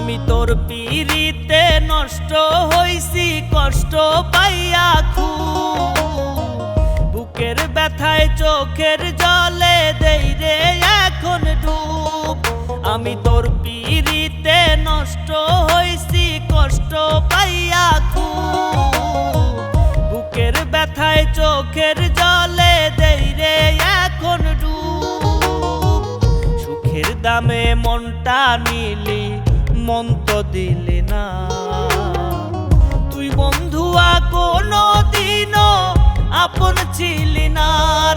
আমি তোর পিরিতে নষ্ট হইছি কষ্ট পাইয়া বুকের ব্যথায় চোখের জলে দেই রে এখন ডুব। আমি তোর পিরিতে নষ্ট হইছি কষ্ট পাইয়া বুকের ব্যথায় চোখের জলে দেই রে এখন ডুব। সুখের দামে মনটা নিলি মন তো দিলি না তুই বন্ধুয়া কোনো দিনও আপন ছিলি না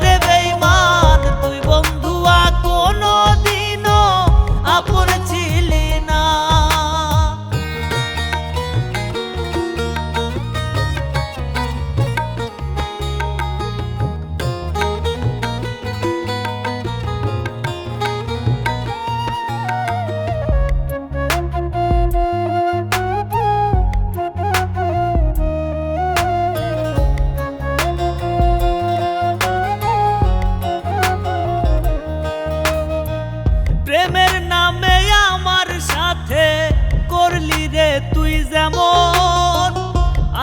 রে বেঈমান। তুই বন্ধুয়া কোনো দিনও আপন ছিলি না। প্রেমের নামে আমার সাথে করলি রে তুই যেমন,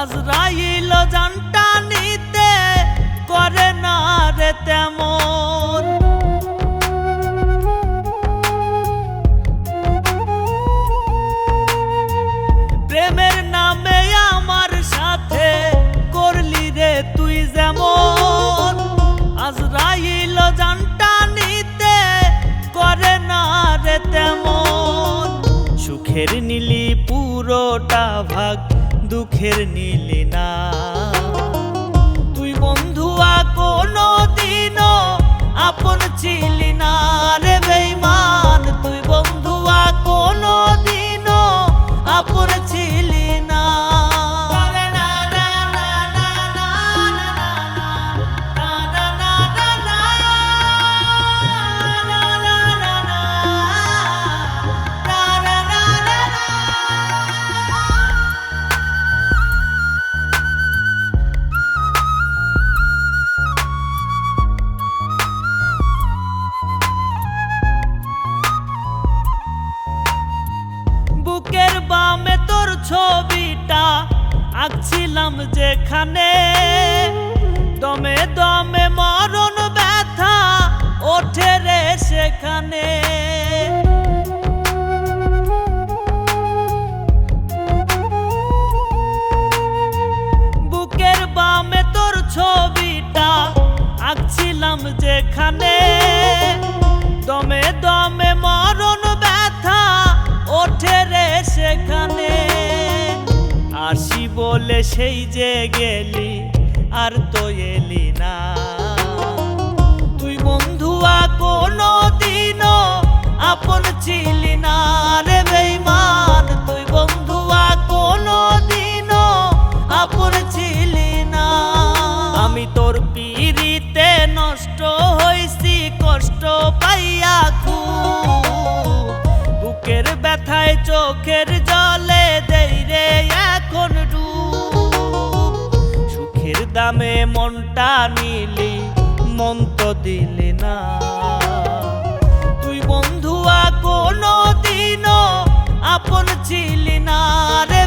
আজরাইল জানটা নিতে করে না রে তেমন। প্রেমের নামে আমার সাথে করলি রে তুই যেমন, আজরাইল জানটা নিতে করে না রে তেমন। সুখের নিলি পুরোটা ভাগ দুঃখের নিলি না তুই বন্ধুয়া কোনো দিনও আপন ছিলি না রে বেঈমান। তুই বন্ধুয়া কোনো দিনও আপন ছিলি না। বুকের বামে তোর ছবিটা আঁকছিলাম যেখানে, দমে দমে মরণ ব্যথা ওঠে রে সেখানে। বুকের বামে তোর ছবিটা আঁকছিলাম যেখানে, দমে দমে মরণ ব্যথা ওঠে রে সেখানে। আসি বলে সেই যে গেলি আর তো এলি না তুই বন্ধুয়া কোনো দিনও আপন ছিলি না রে বেঈমান। তুই বন্ধুয়া কোনো দিনও আপন ছিলি না। আমি তোর পিরিতে নষ্ট হইছি কষ্ট পাইয়া বুকের ব্যথায় চোখের জলে দেই রে এখন ডুব। সুখের দামে মনটা নিলি মন তো দিলি না তুই বন্ধুয়া কোনো দিনও আপন ছিলি না রে